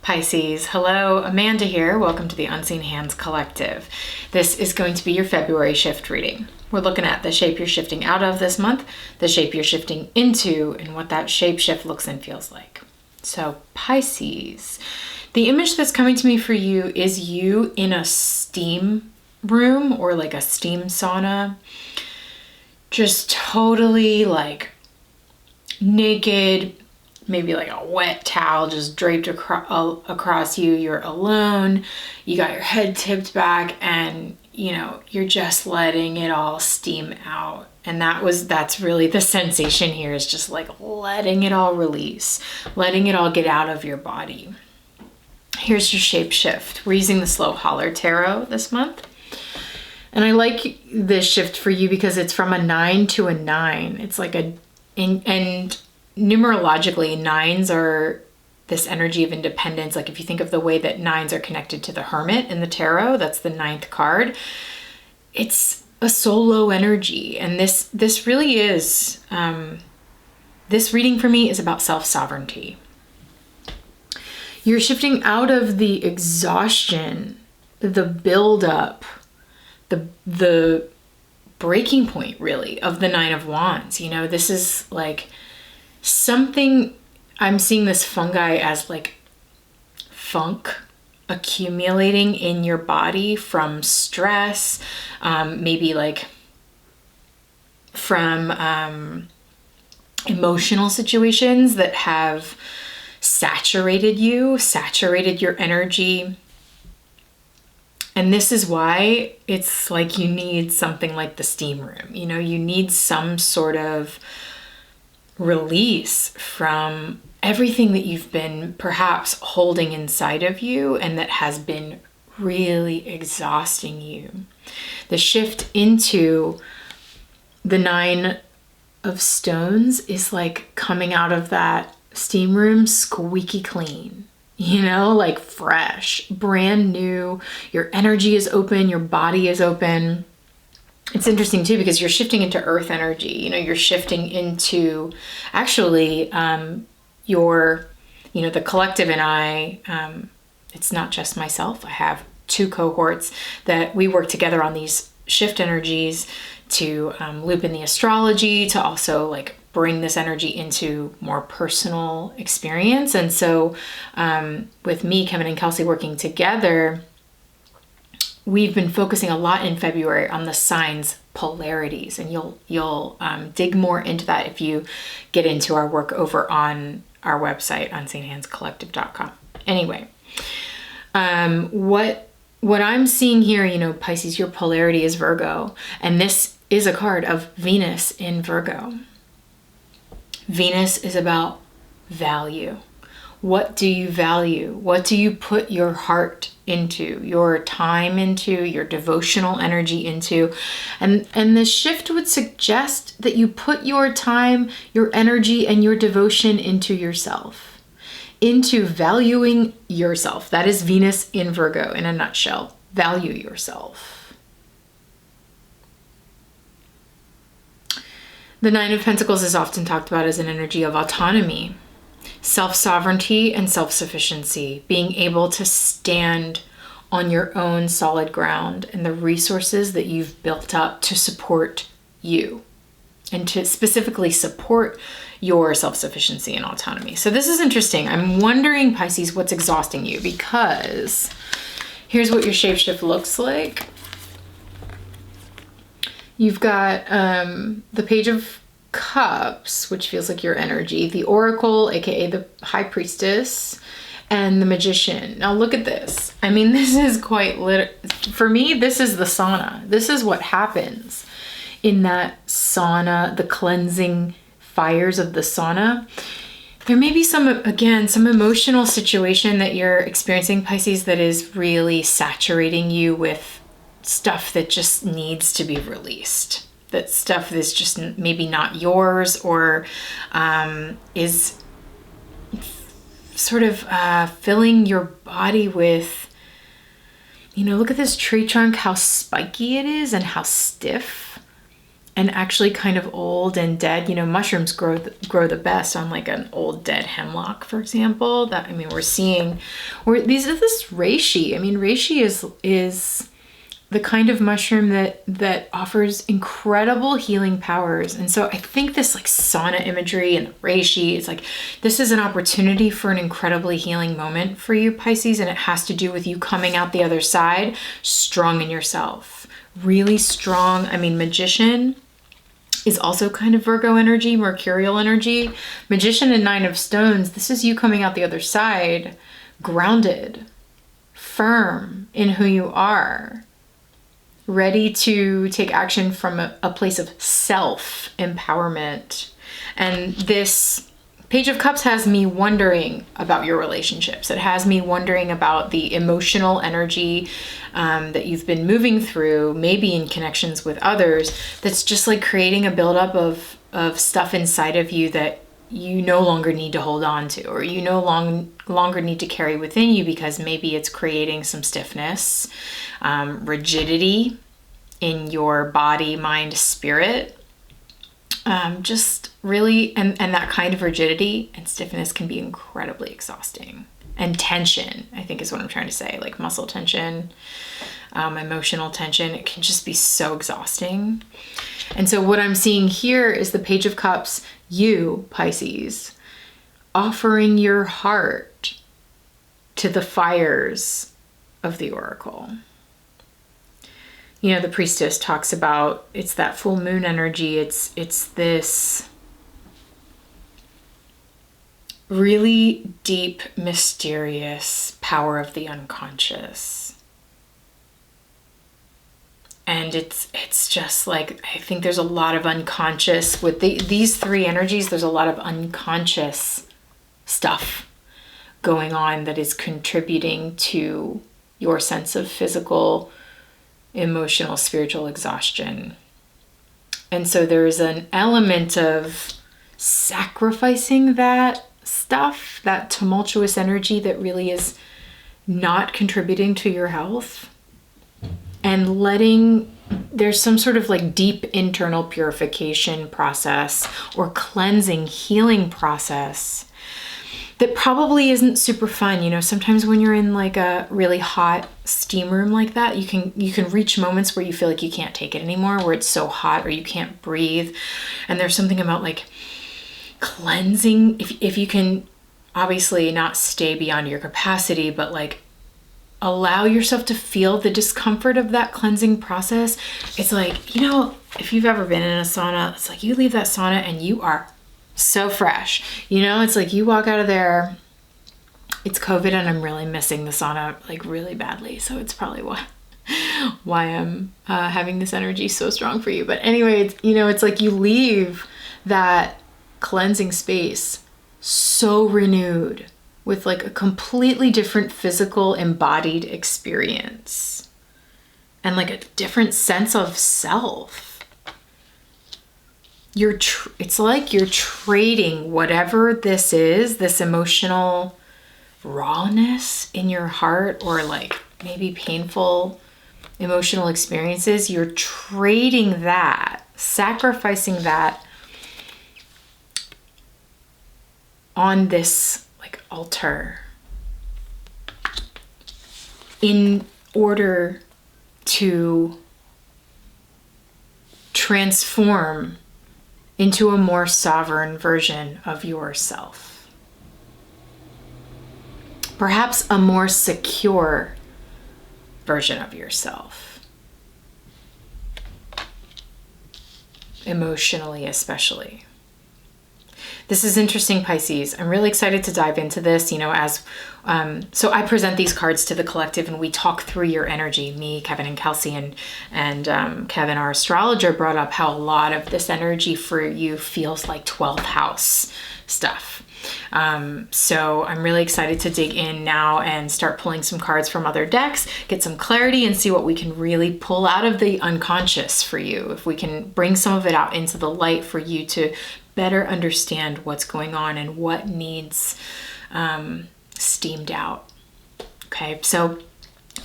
Pisces. Hello, Amanda here. Welcome to the Unseen Hands Collective. This is going to be your February shift reading. We're looking at the shape you're shifting out of this month, the shape you're shifting into, and what that shape shift looks and feels like. So Pisces, the image that's coming to me for you is you in a steam room or like a steam sauna, just totally like naked, maybe like a wet towel just draped across you. You're alone. You got your head tipped back and you're just letting it all steam out. And that's really the sensation here, is just like letting it all release, letting it all get out of your body. Here's your shape shift. We're using the Slow Holler Tarot this month. And I like this shift for you because it's from a 9 to a 9. It's like and numerologically, 9s are this energy of independence. Like if you think of the way that 9s are connected to the Hermit in the tarot, that's the 9th card. It's a solo energy. And this really is, this reading for me is about self-sovereignty. You're shifting out of the exhaustion, the buildup, the breaking point really of the 9 of Wands. This is like something, I'm seeing this fungi as like funk accumulating in your body from stress, maybe like from emotional situations that have saturated your energy. And this is why it's like you need something like the steam room. You need some sort of release from everything that you've been perhaps holding inside of you and that has been really exhausting you. The shift into the 9 of Stones is like coming out of that steam room squeaky clean. Like fresh, brand new. Your energy is open, your body is open. It's interesting too, because you're shifting into earth energy. You're shifting into actually the collective and I, it's not just myself. I have 2 cohorts that we work together on these shift energies to loop in the astrology, to also like bring this energy into more personal experience. And so with me, Kevin and Kelsey working together, we've been focusing a lot in February on the signs polarities, and you'll dig more into that if you get into our work over on our website, unseenhandscollective.com. Anyway, what I'm seeing here, Pisces, your polarity is Virgo, and this is a card of Venus in Virgo. Venus is about value. What do you value? What do you put your heart into, your time into, your devotional energy into? And this shift would suggest that you put your time, your energy, and your devotion into yourself, into valuing yourself. That is Venus in Virgo in a nutshell. Value yourself. The 9 of Pentacles is often talked about as an energy of autonomy, self-sovereignty, and self-sufficiency, being able to stand on your own solid ground and the resources that you've built up to support you and to specifically support your self-sufficiency and autonomy. So this is interesting. I'm wondering, Pisces, what's exhausting you, because here's what your shapeshift looks like. You've got the Page of Cups, which feels like your energy, the Oracle, aka the High Priestess, and the Magician. Now look at this. I mean, this is quite for me, this is the sauna. This is what happens in that sauna, the cleansing fires of the sauna. There may be some emotional situation that you're experiencing, Pisces, that is really saturating you with stuff that just needs to be released. That stuff is just maybe not yours, or is sort of filling your body with, look at this tree trunk, how spiky it is and how stiff. and actually kind of old and dead. Mushrooms grow the best on like an old dead hemlock, for example. We're seeing these are this reishi. Reishi is the kind of mushroom that offers incredible healing powers. And so I think this like sauna imagery and the reishi, it's like this is an opportunity for an incredibly healing moment for you, Pisces, and it has to do with you coming out the other side strong in yourself, really strong. Magician is also kind of Virgo energy, mercurial energy. Magician and Nine of Stones, this is you coming out the other side, grounded, firm in who you are, ready to take action from a place of self-empowerment. And this Page of Cups has me wondering about your relationships. It has me wondering about the emotional energy that you've been moving through, maybe in connections with others, that's just like creating a buildup of stuff inside of you that you no longer need to hold on to, or you no longer need to carry within you, because maybe it's creating some stiffness, rigidity in your body, mind, spirit. Just really, and that kind of rigidity and stiffness can be incredibly exhausting. And tension, I think, is what I'm trying to say, like muscle tension, emotional tension. It can just be so exhausting. And so what I'm seeing here is the Page of Cups, you, Pisces, offering your heart to the fires of the oracle. The Priestess talks about, it's that full moon energy. It's this really deep, mysterious power of the unconscious. And it's just like, I think there's a lot of unconscious with these three energies. There's a lot of unconscious stuff going on that is contributing to your sense of physical, emotional, spiritual exhaustion. And so there's an element of sacrificing that stuff, that tumultuous energy that really is not contributing to your health, and there's some sort of like deep internal purification process or cleansing, healing process that probably isn't super fun. Sometimes when you're in like a really hot steam room like that, you can reach moments where you feel like you can't take it anymore, where it's so hot or you can't breathe. And there's something about like cleansing, if you can obviously not stay beyond your capacity, but like allow yourself to feel the discomfort of that cleansing process. It's like, if you've ever been in a sauna, it's like you leave that sauna and you are so fresh. It's like you walk out of there, it's COVID and I'm really missing the sauna like really badly. So it's probably why I'm having this energy so strong for you. But anyway, it's like you leave that cleansing space so renewed with like a completely different physical embodied experience and like a different sense of self. It's like you're trading whatever this is, this emotional rawness in your heart, or like maybe painful emotional experiences. You're trading that, sacrificing that on this like altar in order to transform into a more sovereign version of yourself. Perhaps a more secure version of yourself. Emotionally, especially. This is interesting, Pisces. I'm really excited to dive into this, so I present these cards to the collective and we talk through your energy. Me, Kevin, and Kelsey, and Kevin, our astrologer, brought up how a lot of this energy for you feels like 12th house stuff. So I'm really excited to dig in now and start pulling some cards from other decks, get some clarity, and see what we can really pull out of the unconscious for you. If we can bring some of it out into the light for you to better understand what's going on and what needs steamed out. Okay, so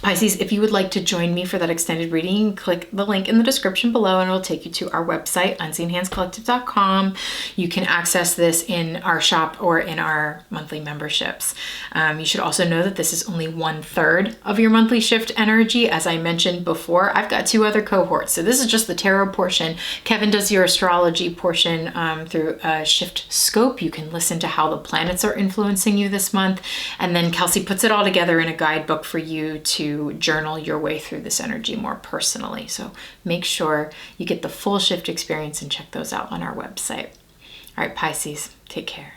Pisces, if you would like to join me for that extended reading, click the link in the description below and it'll take you to our website, unseenhandscollective.com. You can access this in our shop or in our monthly memberships. You should also know that this is only 1/3 of your monthly shift energy. As I mentioned before, I've got 2 other cohorts. So this is just the tarot portion. Kevin does your astrology portion through a shift scope. You can listen to how the planets are influencing you this month. And then Kelsey puts it all together in a guidebook for you to journal your way through this energy more personally. So make sure you get the full shift experience and check those out on our website. All right, Pisces, take care.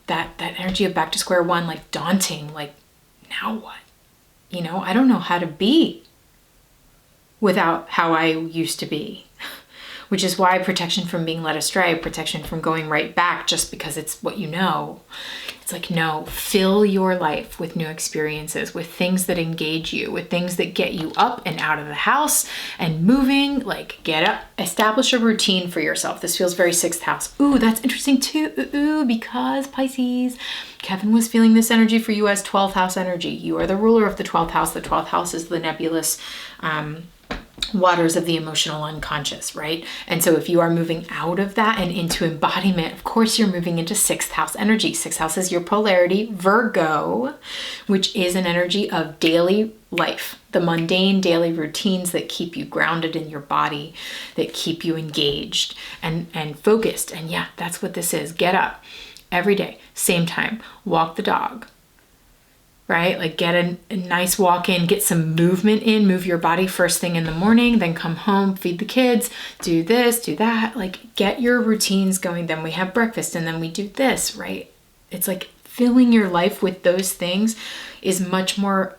That energy of back to square one, like daunting, like now what? You know, I don't know how to be without how I used to be. Which is why protection from being led astray, protection from going right back just because it's what you know. It's like, no, fill your life with new experiences, with things that engage you, with things that get you up and out of the house and moving, like get up, establish a routine for yourself. This feels very 6th house. Ooh, that's interesting too, because Pisces, Kevin was feeling this energy for you as 12th house energy. You are the ruler of the 12th house. The 12th house is the nebulous, waters of the emotional unconscious, right? And so if you are moving out of that and into embodiment, of course you're moving into 6th house energy. 6th house is your polarity, Virgo, which is an energy of daily life, the mundane daily routines that keep you grounded in your body, that keep you engaged and focused. And yeah, that's what this is. Get up every day, same time, walk the dog, right? Like get a nice walk in, get some movement in, move your body first thing in the morning, then come home, feed the kids, do this, do that, like get your routines going. Then we have breakfast and then we do this, right? It's like filling your life with those things is much more,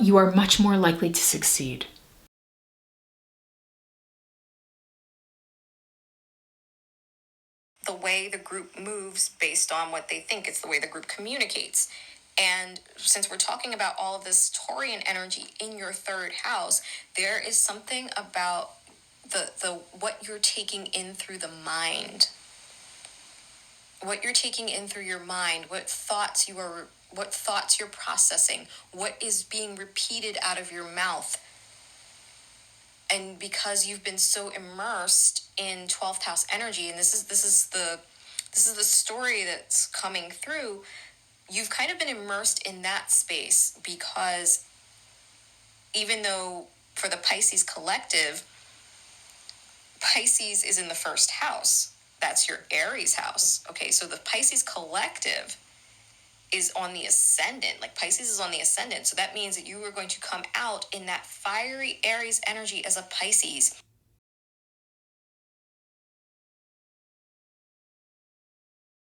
you are much more likely to succeed. The way the group moves based on what they think. It's the way the group communicates. And since we're talking about all of this Taurian energy in your 3rd house, there is something about the what you're taking in through the mind. What you're taking in through your mind, what thoughts you're processing, what is being repeated out of your mouth. And because you've been so immersed in 12th house energy, and this is the story that's coming through, you've kind of been immersed in that space, because even though for the Pisces collective, Pisces is in the 1st house. That's your Aries house. Okay, so the Pisces collective is on the ascendant. Like Pisces is on the ascendant. So that means that you are going to come out in that fiery Aries energy as a Pisces.